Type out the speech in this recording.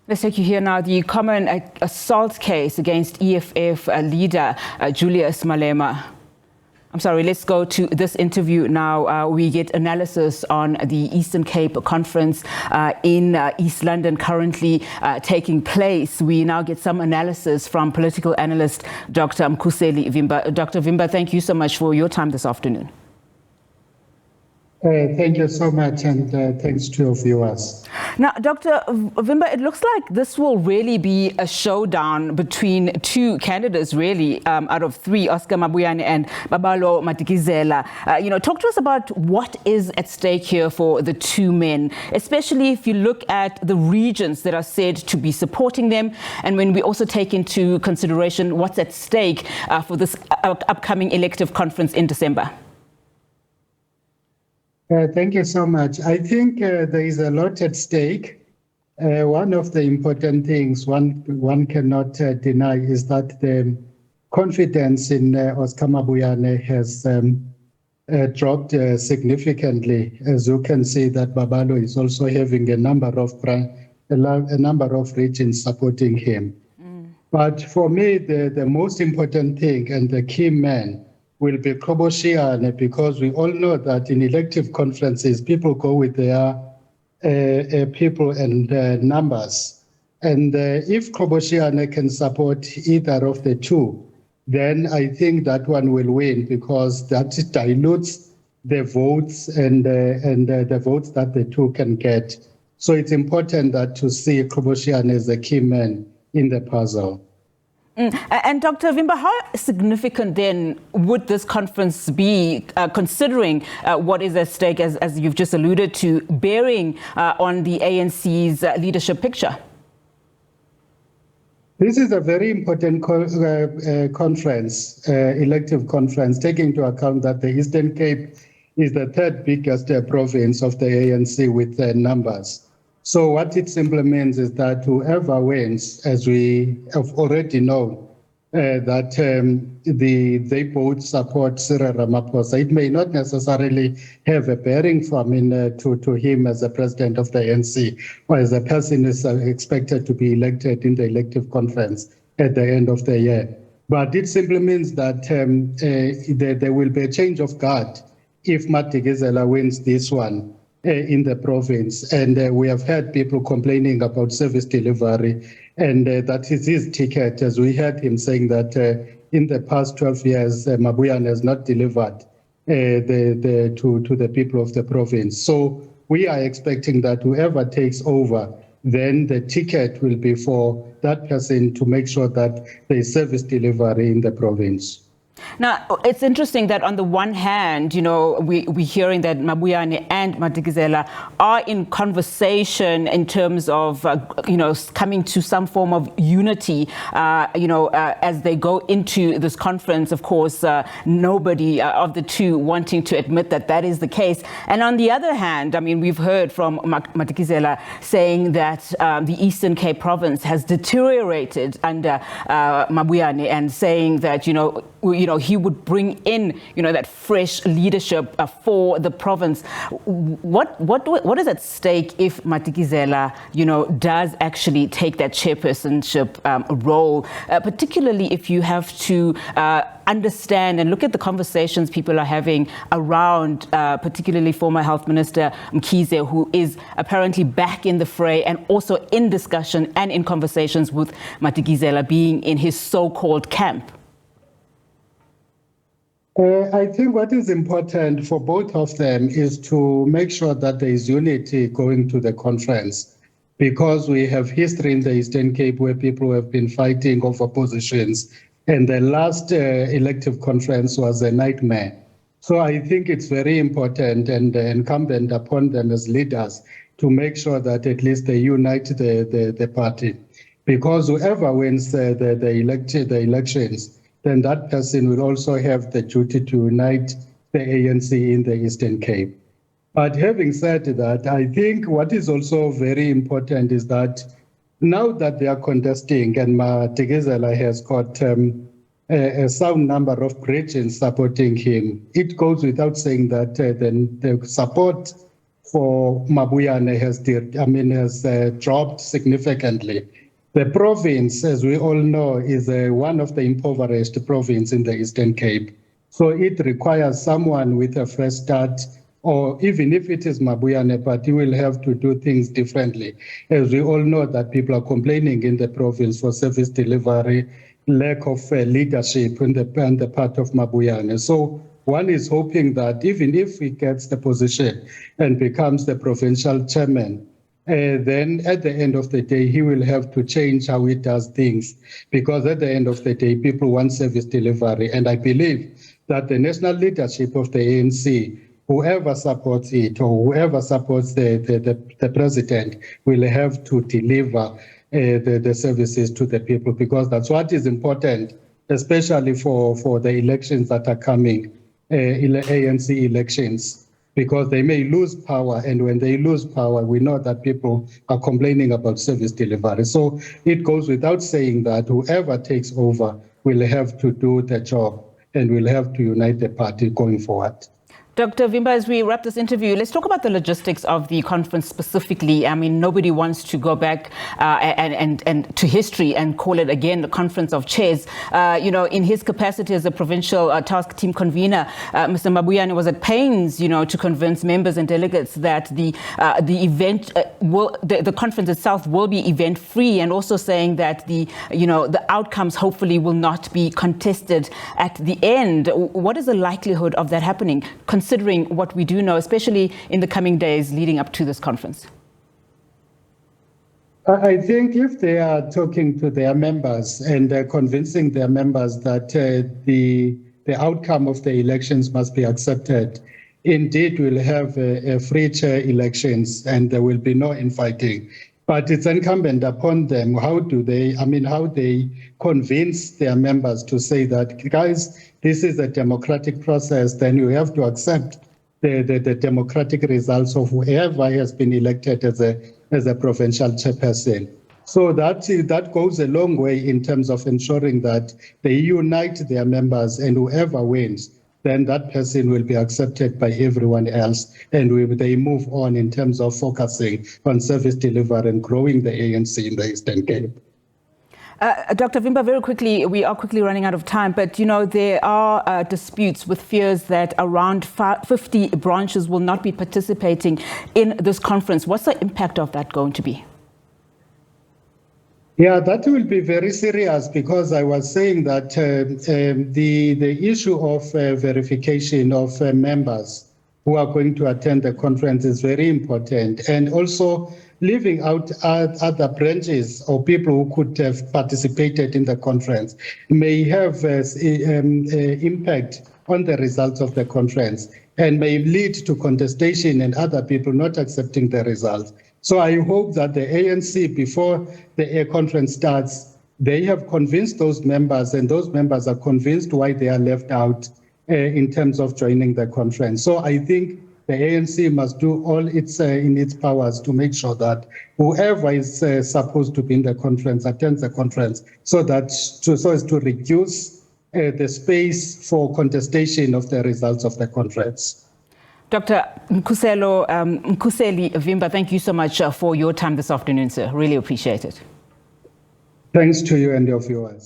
Let's take you here now. The common assault case against EFF leader Julius Malema. I'm sorry, let's go to this interview now. We get analysis on the Eastern Cape Conference in East London currently taking place. We now get some analysis from political analyst Dr Mkhuseli Vimba. Dr. Vimba, thank you so much for your time this afternoon. Thank you so much, and thanks to your viewers. Now, Dr. Vimba, it looks like this will really be a showdown between two candidates, really, out of three, Oscar Mabuyane and Babalo Matikizela. Talk to us about what is at stake here for the two men, especially if you look at the regions that are said to be supporting them, and when we also take into consideration what's at stake for this upcoming elective conference in December. Thank you so much. I think there is a lot at stake. One of the important things one cannot deny is that the confidence in Oscar Mabuyane has dropped significantly. As you can see, that Babalo is also having a number of regions supporting him. But for me, the most important thing and the key man will be Koboshiane, because we all know that in elective conferences, people go with their people and numbers. And if Koboshiane can support either of the two, then I think that one will win, because that dilutes the votes and the votes that the two can get. So it's important that to see Koboshiane as a key man in the puzzle. And Dr. Vimba, how significant then would this conference be, considering what is at stake, as you've just alluded to, bearing on the ANC's leadership picture? This is a very important conference, elective conference, taking into account that the Eastern Cape is the third biggest province of the ANC with numbers. So what it simply means is that whoever wins, as we have already known, that they both support Cyril Ramaphosa. It may not necessarily have a bearing to him as the president of the ANC, or as a person who is expected to be elected in the elective conference at the end of the year. But it simply means that there will be a change of guard if Matikizela wins this one in the province. And we have heard people complaining about service delivery, and that is his ticket, as we heard him saying that in the past 12 years, Mabuyane has not delivered to the people of the province. So we are expecting that whoever takes over, then the ticket will be for that person to make sure that there is service delivery in the province. Now, it's interesting that on the one hand, we're hearing that Mabuyane and Matikizela are in conversation in terms of, coming to some form of unity, as they go into this conference. Of course, nobody of the two wanting to admit that that is the case. And on the other hand, I mean, we've heard from Matikizela saying that the Eastern Cape province has deteriorated under Mabuyane, and saying that, he would bring in, that fresh leadership for the province. What is at stake if Matikizela, does actually take that chairpersonship role, particularly if you have to understand and look at the conversations people are having around, particularly former Health Minister Mkhize, who is apparently back in the fray and also in discussion and in conversations with Matikizela being in his so-called camp? I think what is important for both of them is to make sure that there is unity going to the conference, because we have history in the Eastern Cape where people have been fighting over positions, and the last elective conference was a nightmare. So I think it's very important and incumbent upon them as leaders to make sure that at least they unite the party, because whoever wins the elections, then that person will also have the duty to unite the ANC in the Eastern Cape. But having said that, I think what is also very important is that now that they are contesting, and Matikizela has got a sound number of regions supporting him, it goes without saying that the support for Mabuyane has dropped significantly. The province, as we all know, is one of the impoverished provinces in the Eastern Cape. So it requires someone with a fresh start, or even if it is Mabuyane, but he will have to do things differently. As we all know that people are complaining in the province for service delivery, lack of leadership on the part of Mabuyane. So one is hoping that even if he gets the position and becomes the provincial chairman, then at the end of the day, he will have to change how he does things, because at the end of the day, people want service delivery. And I believe that the national leadership of the ANC, whoever supports it or whoever supports the president, will have to deliver the services to the people, because that's what is important, especially for the elections that are coming, ANC elections, because they may lose power, and when they lose power, we know that people are complaining about service delivery. So it goes without saying that whoever takes over will have to do the job and will have to unite the party going forward. Dr. Vimba, as we wrap this interview, let's talk about the logistics of the conference specifically. I mean, nobody wants to go back and to history and call it again the conference of chairs. In his capacity as a provincial task team convener, Mr. Mabuyane was at pains, to convince members and delegates that the event the conference itself will be event free, and also saying that the outcomes hopefully will not be contested at the end. What is the likelihood of that happening, considering what we do know, especially in the coming days leading up to this conference? I think if they are talking to their members and convincing their members that the outcome of the elections must be accepted, indeed we'll have free chair elections and there will be no infighting. But it's incumbent upon them how they convince their members to say that, guys, this is a democratic process, then you have to accept the democratic results of whoever has been elected as a provincial chairperson. So that goes a long way in terms of ensuring that they unite their members, and whoever wins, then that person will be accepted by everyone else, and they move on in terms of focusing on service delivery and growing the ANC in the Eastern Cape. Dr. Vimba, very quickly, we are quickly running out of time, but there are disputes with fears that around 50 branches will not be participating in this conference. What's the impact of that going to be? Yeah, that will be very serious, because I was saying that the issue of verification of members who are going to attend the conference is very important, and also leaving out other branches or people who could have participated in the conference may have impact on the results of the conference and may lead to contestation and other people not accepting the results. So I hope that the ANC, before the conference starts, they have convinced those members, and those members are convinced why they are left out in terms of joining the conference. So I think the ANC must do all in its powers to make sure that whoever is supposed to be in the conference attends the conference, so as to reduce the space for contestation of the results of the conference. Dr. Mkhuseli Vimba, thank you so much for your time this afternoon, sir. Really appreciate it. Thanks to you and your viewers.